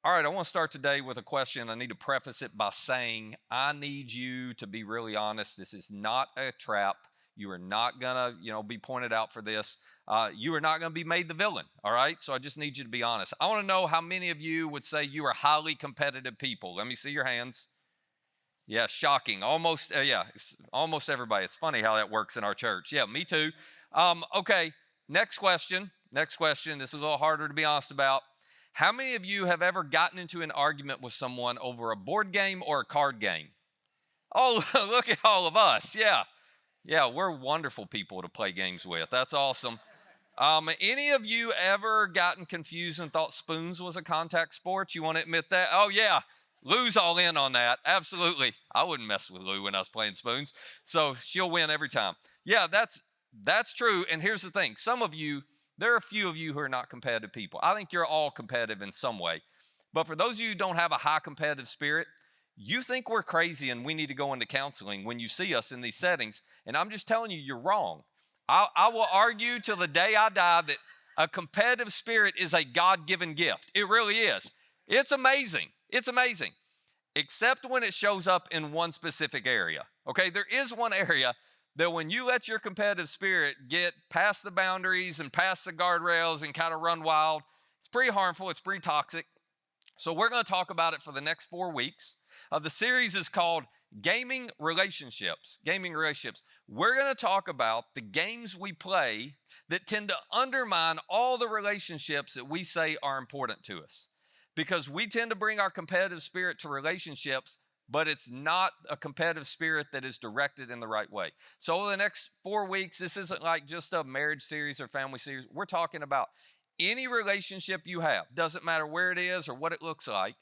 All right, I want to start today with a question. I need to preface it by saying I need you to be really honest. This is not a trap. You are not gonna, be pointed out for this. You are not gonna be made the villain. All right. So I just need you to be honest. I want to know how many of you would say you are highly competitive people. Let me see your hands. Yeah, shocking. Almost, it's almost everybody. It's funny how that works in our church. Yeah, me too. Okay, next question. Next question. This is a little harder to be honest about. How many of you have ever gotten into an argument with someone over a board game or a card game? Oh, look at all of us. Yeah, we're wonderful people to play games with. That's awesome. Any of you ever gotten confused and thought spoons was a contact sport? You want to admit that? Oh, yeah. Lou's all in on that. Absolutely. I wouldn't mess with Lou when I was playing spoons. So she'll win every time. Yeah, that's true. And here's the thing. There are a few of you who are not competitive people. I think you're all competitive in some way. But for those of you who don't have a high competitive spirit, you think we're crazy and we need to go into counseling when you see us in these settings. And I'm just telling you, you're wrong. I will argue till the day I die that a competitive spirit is a God-given gift. It really is. It's amazing. It's amazing. Except when it shows up in one specific area. Okay, there is one area that when you let your competitive spirit get past the boundaries and past the guardrails and kind of run wild, it's pretty harmful. It's pretty toxic. So we're going to talk about it for the next 4 weeks. The series is called Gaming Relationships. Gaming Relationships. We're going to talk about the games we play that tend to undermine all the relationships that we say are important to us. Because we tend to bring our competitive spirit to relationships, but it's not a competitive spirit that is directed in the right way. So over the next 4 weeks, this isn't like just a marriage series or family series. We're talking about any relationship you have. Doesn't matter where it is or what it looks like.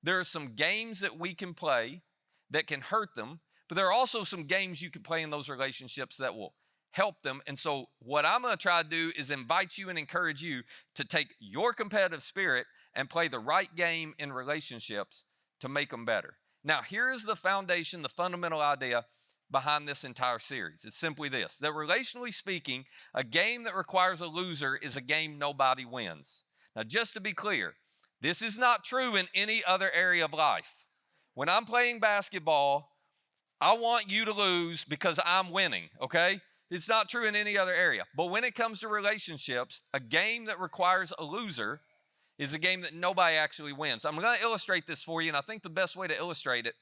There are some games that we can play that can hurt them, but there are also some games you can play in those relationships that will help them. And so what I'm going to try to do is invite you and encourage you to take your competitive spirit and play the right game in relationships to make them better. Now, here is the foundation, the fundamental idea behind this entire series. It's simply this, that relationally speaking, a game that requires a loser is a game nobody wins. Now, just to be clear, this is not true in any other area of life. When I'm playing basketball, I want you to lose because I'm winning, okay? It's not true in any other area. But when it comes to relationships, a game that requires a loser is a game that nobody actually wins. I'm going to illustrate this for you, and I think the best way to illustrate it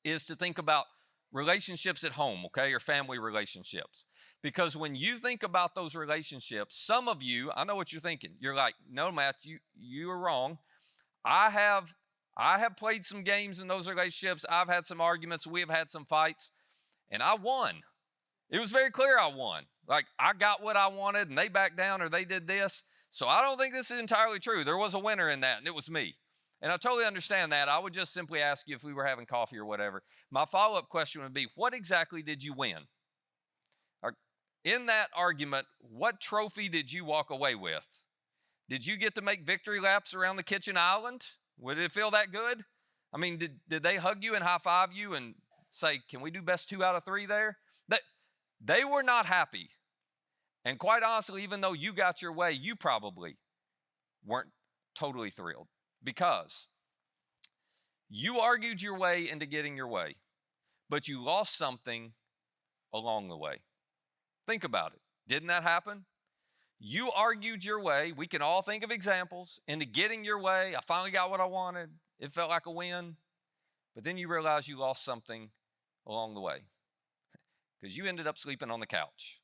is to think about relationships at home, okay, or family relationships. Because when you think about those relationships, some of you, I know what you're thinking. You're like, no, Matt, you are wrong. I have played some games in those relationships. I've had some arguments. We have had some fights, and I won. It was very clear I won. Like, I got what I wanted, and they backed down or they did this. So I don't think this is entirely true. There was a winner in that, and it was me. And I totally understand that. I would just simply ask you if we were having coffee or whatever. My follow-up question would be, what exactly did you win? Or in that argument, what trophy did you walk away with? Did you get to make victory laps around the kitchen island? Would it feel that good? I mean, did they hug you and high-five you and say, can we do best 2 out of 3 there? They were not happy. And quite honestly, even though you got your way, you probably weren't totally thrilled because you argued your way into getting your way, but you lost something along the way. Think about it. Didn't that happen? You argued your way. We can all think of examples into getting your way. I finally got what I wanted. It felt like a win. But then you realize you lost something along the way because you ended up sleeping on the couch.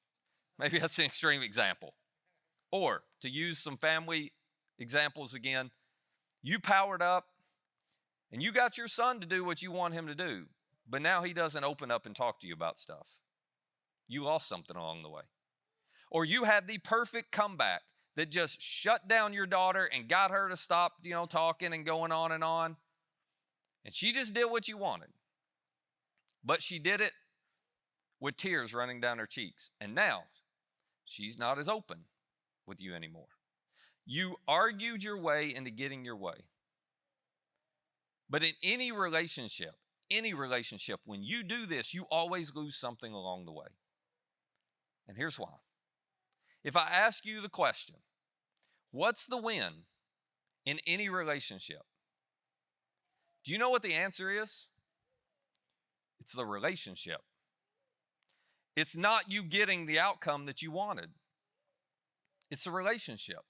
Maybe that's an extreme example. Or to use some family examples again, you powered up and you got your son to do what you want him to do, but now he doesn't open up and talk to you about stuff. You lost something along the way. Or you had the perfect comeback that just shut down your daughter and got her to stop, talking and going on. And she just did what you wanted. But she did it with tears running down her cheeks. And now she's not as open with you anymore. You argued your way into getting your way. But in any relationship, when you do this, you always lose something along the way. And here's why. If I ask you the question, what's the win in any relationship? Do you know what the answer is? It's the relationship. It's not you getting the outcome that you wanted. It's a relationship.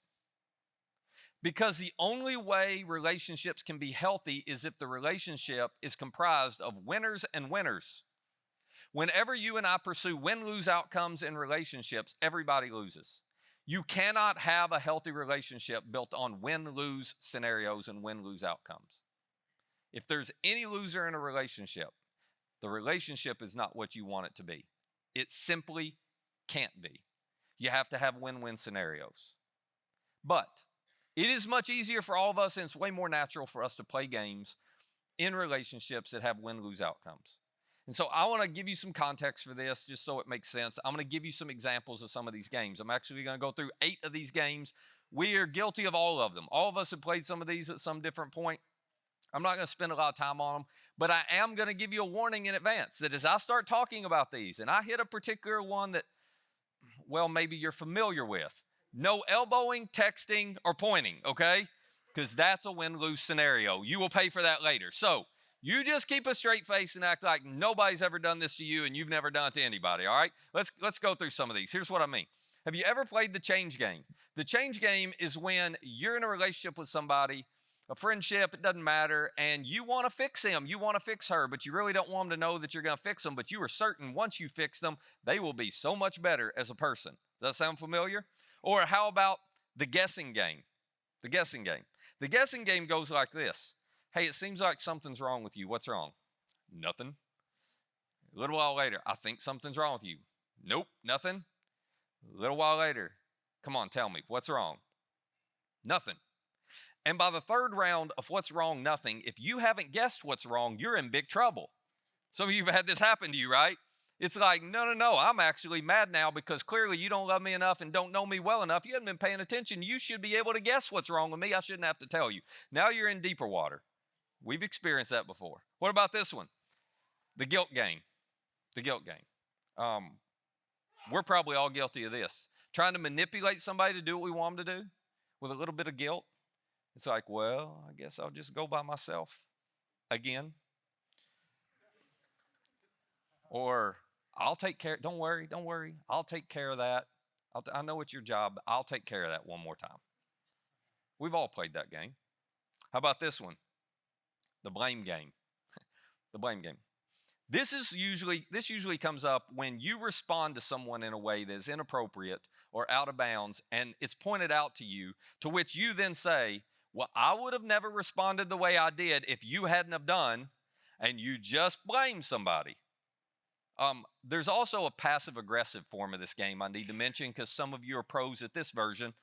Because the only way relationships can be healthy is if the relationship is comprised of winners and winners. Whenever you and I pursue win-lose outcomes in relationships, everybody loses. You cannot have a healthy relationship built on win-lose scenarios and win-lose outcomes. If there's any loser in a relationship, the relationship is not what you want it to be. It simply can't be. You have to have win-win scenarios. But it is much easier for all of us, and it's way more natural for us to play games in relationships that have win-lose outcomes. And so I want to give you some context for this just so it makes sense. I'm going to give you some examples of some of these games. I'm actually going to go through 8 of these games. We are guilty of all of them. All of us have played some of these at some different point. I'm not going to spend a lot of time on them, but I am going to give you a warning in advance that as I start talking about these, and I hit a particular one that, well, maybe you're familiar with. No elbowing, texting, or pointing, okay? Because that's a win-lose scenario. You will pay for that later. So you just keep a straight face and act like nobody's ever done this to you and you've never done it to anybody, all right? Let's go through some of these. Here's what I mean. Have you ever played the change game? The change game is when you're in a relationship with somebody, a friendship, it doesn't matter, and you want to fix him, you want to fix her, but you really don't want them to know that you're going to fix them, but you are certain once you fix them, they will be so much better as a person. Does that sound familiar? Or how about the guessing game? The guessing game. The guessing game goes like this. Hey, it seems like something's wrong with you. What's wrong? Nothing. A little while later, I think something's wrong with you. Nope, nothing. A little while later, come on, tell me, what's wrong? Nothing. And by the third round of what's wrong, nothing, if you haven't guessed what's wrong, you're in big trouble. Some of you have had this happen to you, right? It's like, no, I'm actually mad now because clearly you don't love me enough and don't know me well enough. You haven't been paying attention. You should be able to guess what's wrong with me. I shouldn't have to tell you. Now you're in deeper water. We've experienced that before. What about this one? The guilt game. The guilt game. We're probably all guilty of this. Trying to manipulate somebody to do what we want them to do with a little bit of guilt. It's like, well, I guess I'll just go by myself again. Or I'll take care. Don't worry. I'll take care of that. I know it's your job. I'll take care of that one more time. We've all played that game. How about this one? The blame game. The blame game. This usually comes up when you respond to someone in a way that is inappropriate or out of bounds, and it's pointed out to you, to which you then say, well, I would have never responded the way I did if you hadn't have done, and you just blame somebody. There's also a passive-aggressive form of this game I need to mention because some of you are pros at this version.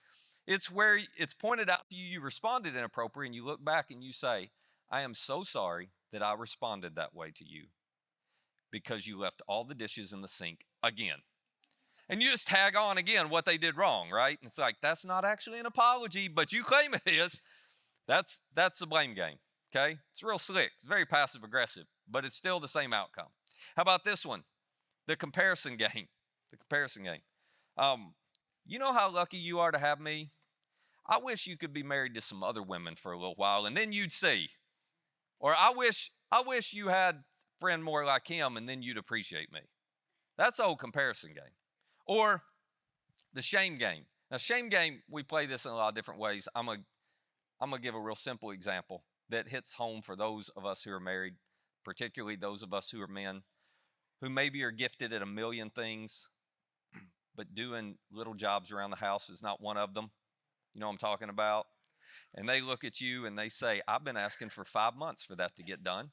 It's where it's pointed out to you, you responded inappropriate, and you look back and you say, I am so sorry that I responded that way to you because you left all the dishes in the sink again. And you just tag on again what they did wrong, right? And it's like, that's not actually an apology, but you claim it is. That's the blame game, okay? It's real slick. It's very passive-aggressive, but it's still the same outcome. How about this one? The comparison game. The comparison game. You know how lucky you are to have me? I wish you could be married to some other women for a little while, and then you'd see. Or I wish you had a friend more like him, and then you'd appreciate me. That's the old comparison game. Or the shame game. Now, shame game, we play this in a lot of different ways. I'm gonna give a real simple example that hits home for those of us who are married, particularly those of us who are men, who maybe are gifted at a million things, but doing little jobs around the house is not one of them. You know what I'm talking about? And they look at you and they say, I've been asking for 5 months for that to get done.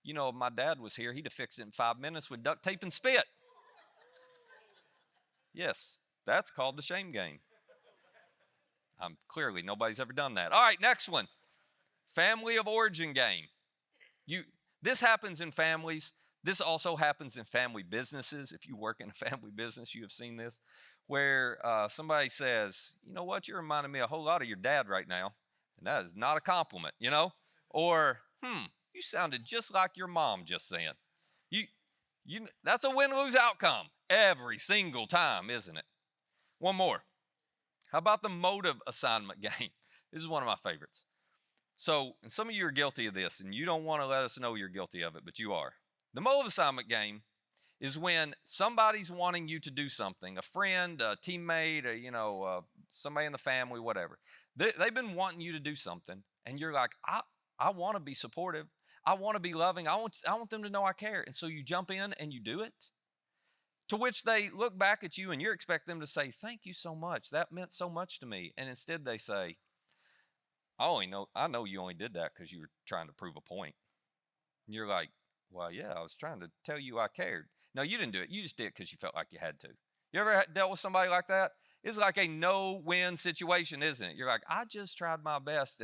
You know, if my dad was here, he'd have fixed it in 5 minutes with duct tape and spit. Yes, that's called the shame game. Clearly, nobody's ever done that. All right, next one. Family of origin game. This happens in families. This also happens in family businesses. If you work in a family business, you have seen this, where somebody says, you know what, you're reminding me a whole lot of your dad right now. And that is not a compliment, you know? Or, you sounded just like your mom just then. That's a win-lose outcome every single time, isn't it? One more. How about the motive assignment game? This is one of my favorites. So, and some of you are guilty of this, and you don't want to let us know you're guilty of it, but you are. The mold assignment game is when somebody's wanting you to do something, a friend, a teammate, somebody in the family, whatever. They've been wanting you to do something, and you're like, I want to be supportive. I want to be loving. I want them to know I care. And so you jump in and you do it. To which they look back at you and you expect them to say, thank you so much. That meant so much to me. And instead they say, I know you only did that because you were trying to prove a point. And you're like, well, yeah, I was trying to tell you I cared. No, you didn't do it. You just did it because you felt like you had to. You ever dealt with somebody like that? It's like a no-win situation, isn't it? You're like, I just tried my best,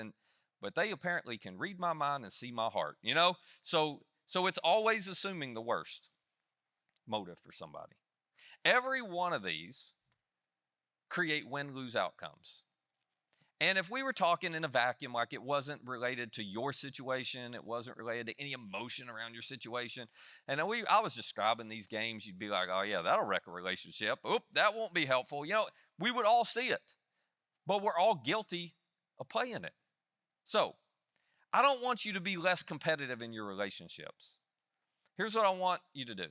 but they apparently can read my mind and see my heart, So it's always assuming the worst motive for somebody. Every one of these create win-lose outcomes. And if we were talking in a vacuum, like it wasn't related to your situation, it wasn't related to any emotion around your situation, and I was describing these games, you'd be like, oh yeah, that'll wreck a relationship. Oop, that won't be helpful. We would all see it, but we're all guilty of playing it. So I don't want you to be less competitive in your relationships. Here's what I want you to do.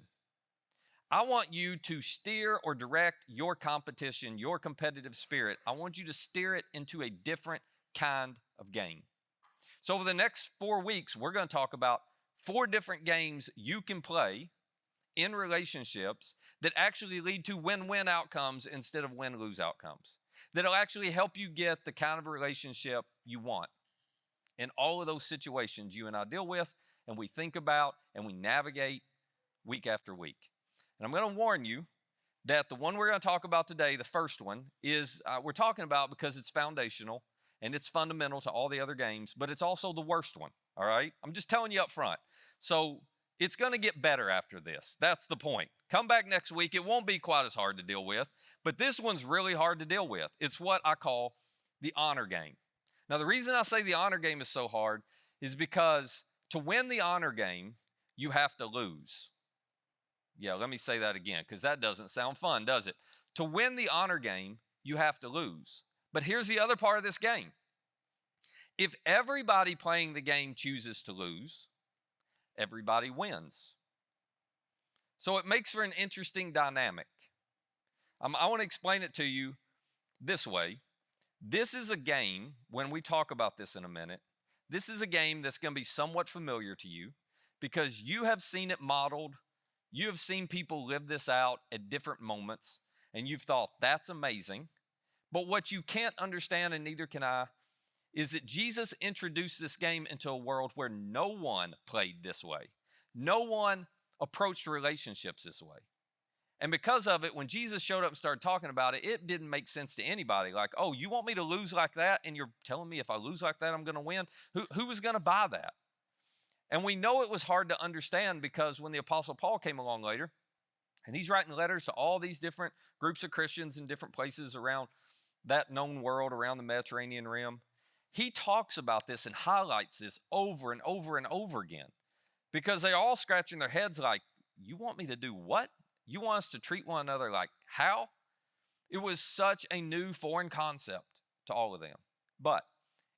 I want you to steer or direct your competition, your competitive spirit. I want you to steer it into a different kind of game. So over the next 4 weeks, we're going to talk about 4 different games you can play in relationships that actually lead to win-win outcomes instead of win-lose outcomes. That'll actually help you get the kind of relationship you want in all of those situations you and I deal with and we think about and we navigate week after week. And I'm going to warn you that the one we're going to talk about today, the first one, is we're talking about because it's foundational and it's fundamental to all the other games, but it's also the worst one, all right? I'm just telling you up front. So it's going to get better after this. That's the point. Come back next week. It won't be quite as hard to deal with, but this one's really hard to deal with. It's what I call the honor game. Now, the reason I say the honor game is so hard is because to win the honor game, you have to lose. Yeah, let me say that again, because that doesn't sound fun, does it? To win the honor game, you have to lose. But here's the other part of this game. If everybody playing the game chooses to lose, everybody wins. So it makes for an interesting dynamic. I want to explain it to you this way. This is a game, when we talk about this in a minute, this is a game that's going to be somewhat familiar to you because you have seen it modeled. You have seen people live this out at different moments, and you've thought, that's amazing. But what you can't understand, and neither can I, is that Jesus introduced this game into a world where no one played this way. No one approached relationships this way. And because of it, when Jesus showed up and started talking about it, it didn't make sense to anybody. Like, oh, you want me to lose like that? And you're telling me if I lose like that, I'm going to win? Who was going to buy that? And we know it was hard to understand because when the Apostle Paul came along later, and he's writing letters to all these different groups of Christians in different places around that known world, around the Mediterranean Rim, he talks about this and highlights this over and over and over again because they're all scratching their heads like, you want me to do what? You want us to treat one another like how? It was such a new foreign concept to all of them, but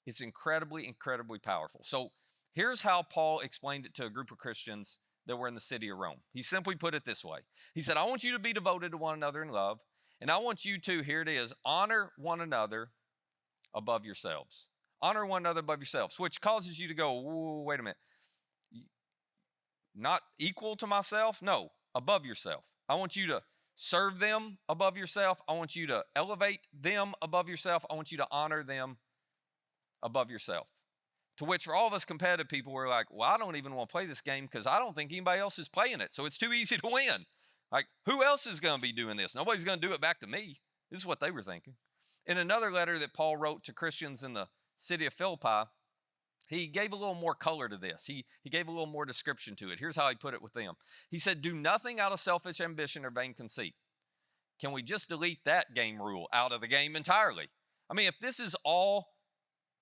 it's incredibly, incredibly powerful. So here's how Paul explained it to a group of Christians that were in the city of Rome. He simply put it this way. He said, I want you to be devoted to one another in love, and I want you to, here it is, honor one another above yourselves. Honor one another above yourselves, which causes you to go, wait a minute. Not equal to myself? No, above yourself. I want you to serve them above yourself. I want you to elevate them above yourself. I want you to honor them above yourself. To which for all of us competitive people, we're like, well, I don't even want to play this game because I don't think anybody else is playing it. So it's too easy to win. Like, who else is going to be doing this? Nobody's going to do it back to me. This is what they were thinking. In another letter that Paul wrote to Christians in the city of Philippi, he gave a little more color to this. He gave a little more description to it. Here's how he put it with them. He said, do nothing out of selfish ambition or vain conceit. Can we just delete that game rule out of the game entirely? I mean, if this is all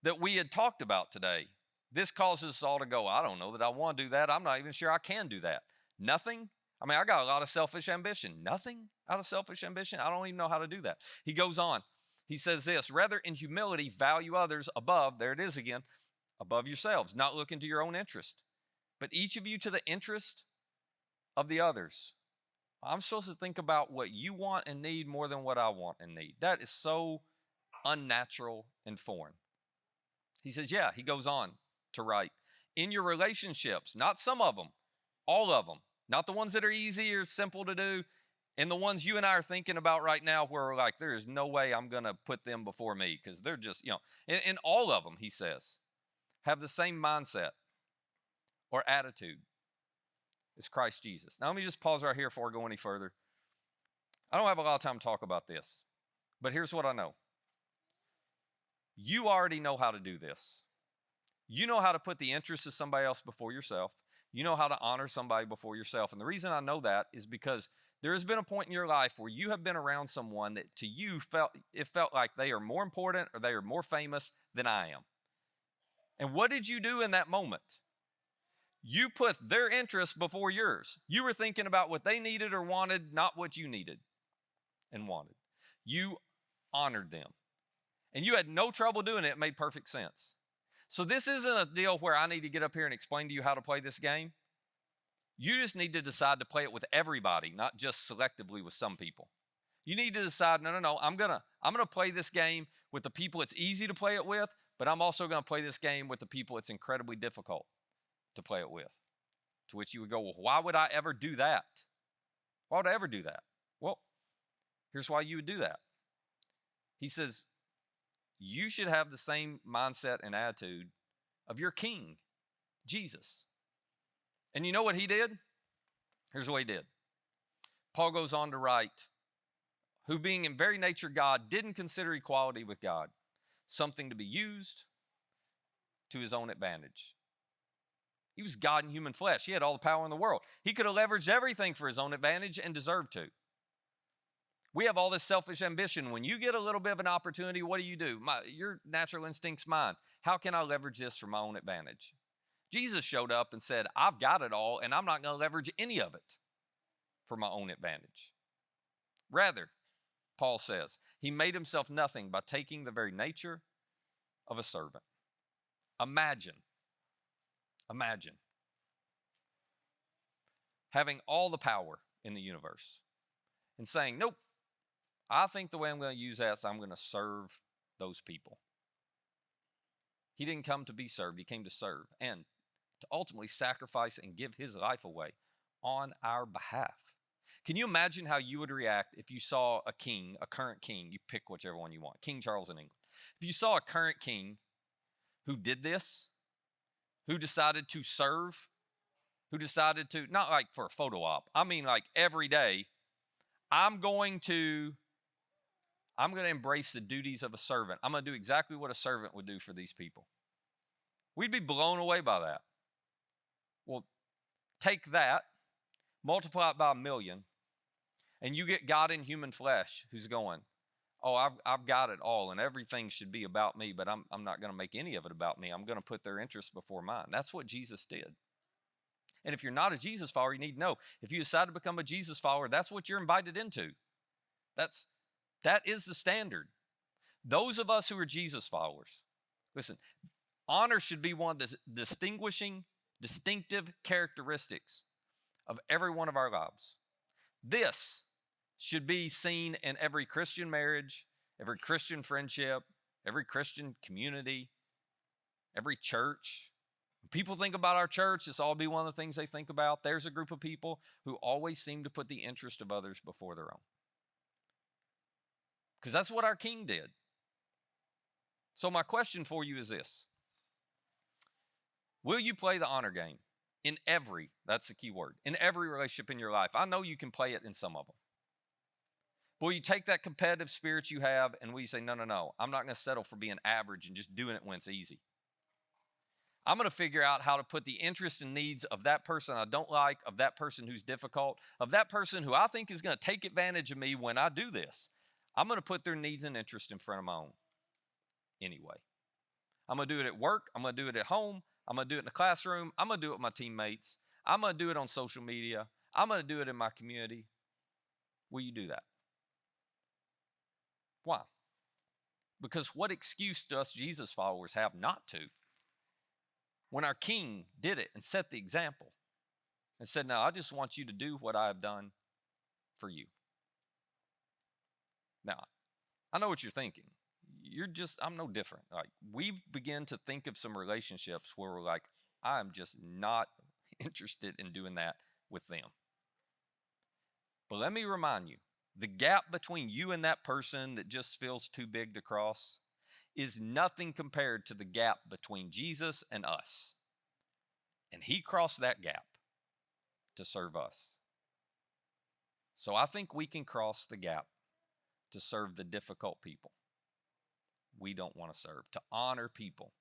that we had talked about today, this causes us all to go, I don't know that I want to do that. I'm not even sure I can do that. Nothing. I mean, I got a lot of selfish ambition. Nothing out of selfish ambition. I don't even know how to do that. He goes on. He says this, rather in humility, value others above, there it is again, above yourselves, not looking to your own interest, but each of you to the interest of the others. I'm supposed to think about what you want and need more than what I want and need. That is so unnatural and foreign. He says, yeah, he goes on to write, in your relationships, not some of them, all of them, not the ones that are easy or simple to do, and the ones you and I are thinking about right now where we're like, there is no way I'm going to put them before me because they're just, in all of them, he says, have the same mindset or attitude as Christ Jesus. Now, let me just pause right here before I go any further. I don't have a lot of time to talk about this, but here's what I know. You already know how to do this. You know how to put the interests of somebody else before yourself. You know how to honor somebody before yourself. And the reason I know that is because there has been a point in your life where you have been around someone that to you felt like they are more important or they are more famous than I am. And what did you do in that moment? You put their interests before yours. You were thinking about what they needed or wanted, not what you needed and wanted. You honored them. And you had no trouble doing it. It made perfect sense. So this isn't a deal where I need to get up here and explain to you how to play this game. You just need to decide to play it with everybody, not just selectively with some people. You need to decide, no, I'm gonna play this game with the people it's easy to play it with, but I'm also gonna play this game with the people it's incredibly difficult to play it with. To which you would go, well, why would I ever do that? Why would I ever do that? Well, here's why you would do that. He says, you should have the same mindset and attitude of your king, Jesus. And you know what he did? Here's what he did. Paul goes on to write, who being in very nature God, didn't consider equality with God something to be used to his own advantage. He was God in human flesh. He had all the power in the world. He could have leveraged everything for his own advantage and deserved to. We have all this selfish ambition. When you get a little bit of an opportunity, what do? Your natural instinct's mine. How can I leverage this for my own advantage? Jesus showed up and said, I've got it all, and I'm not going to leverage any of it for my own advantage. Rather, Paul says, he made himself nothing by taking the very nature of a servant. Imagine having all the power in the universe and saying, nope, I think the way I'm going to use that is I'm going to serve those people. He didn't come to be served. He came to serve and to ultimately sacrifice and give his life away on our behalf. Can you imagine how you would react if you saw a king, a current king, you pick whichever one you want, King Charles in England. If you saw a current king who did this, who decided to serve, who decided to, not like for a photo op, I mean like every day, I'm going to embrace the duties of a servant. I'm going to do exactly what a servant would do for these people. We'd be blown away by that. Well, take that, multiply it by 1,000,000, and you get God in human flesh who's going, oh, I've got it all, and everything should be about me, but I'm not going to make any of it about me. I'm going to put their interests before mine. That's what Jesus did. And if you're not a Jesus follower, you need to know, if you decide to become a Jesus follower, that's what you're invited into. That is the standard. Those of us who are Jesus followers, listen, honor should be one of the distinctive characteristics of every one of our lives. This should be seen in every Christian marriage, every Christian friendship, every Christian community, every church. When people think about our church, this all be one of the things they think about. There's a group of people who always seem to put the interest of others before their own. Because that's what our king did. So my question for you is this. Will you play the honor game that's the key word, in every relationship in your life? I know you can play it in some of them. But will you take that competitive spirit you have and will you say, no, I'm not going to settle for being average and just doing it when it's easy. I'm going to figure out how to put the interests and needs of that person I don't like, of that person who's difficult, of that person who I think is going to take advantage of me when I do this. I'm going to put their needs and interests in front of my own anyway. I'm going to do it at work. I'm going to do it at home. I'm going to do it in the classroom. I'm going to do it with my teammates. I'm going to do it on social media. I'm going to do it in my community. Will you do that? Why? Because what excuse do us Jesus followers have not to? When our King did it and set the example and said, "Now I just want you to do what I have done for you." Now, I know what you're thinking. I'm no different. Like, we begin to think of some relationships where we're like, I'm just not interested in doing that with them. But let me remind you, the gap between you and that person that just feels too big to cross is nothing compared to the gap between Jesus and us. And he crossed that gap to serve us. So I think we can cross the gap to serve the difficult people we don't want to serve, to honor people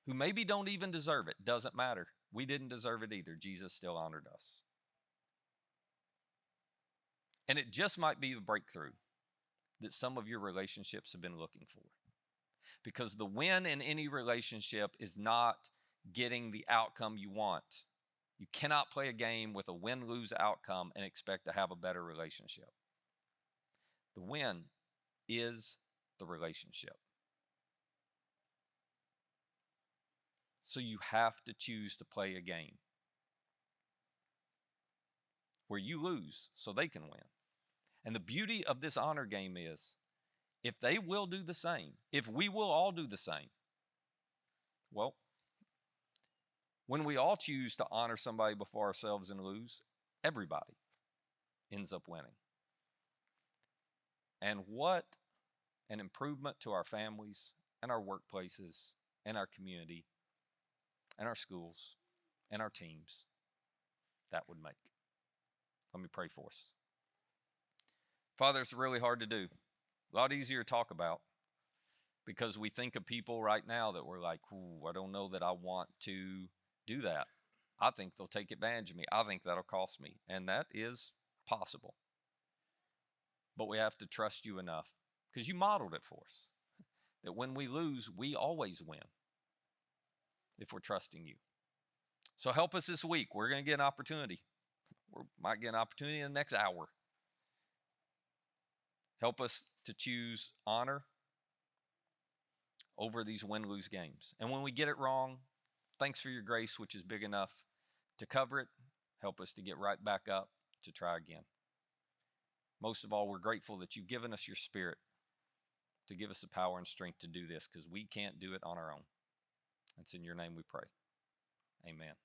who maybe don't even deserve it. Doesn't matter. We didn't deserve it either. Jesus still honored us. And it just might be the breakthrough that some of your relationships have been looking for. Because the win in any relationship is not getting the outcome you want. You cannot play a game with a win-lose outcome and expect to have a better relationship. The win is the relationship. So you have to choose to play a game where you lose so they can win. And the beauty of this honor game is, if they will do the same, if we will all do the same, well, when we all choose to honor somebody before ourselves and lose, everybody ends up winning. And what an improvement to our families and our workplaces and our community and our schools and our teams that would make. Let me pray for us. Father, it's really hard to do. A lot easier to talk about because we think of people right now that we're like, I don't know that I want to do that. I think they'll take advantage of me. I think that'll cost me. And that is possible. But we have to trust you enough because you modeled it for us. That when we lose, we always win if we're trusting you. So help us this week. We're going to get an opportunity. We might get an opportunity in the next hour. Help us to choose honor over these win-lose games. And when we get it wrong, thanks for your grace, which is big enough to cover it. Help us to get right back up to try again. Most of all, we're grateful that you've given us your Spirit to give us the power and strength to do this because we can't do it on our own. It's in your name we pray. Amen.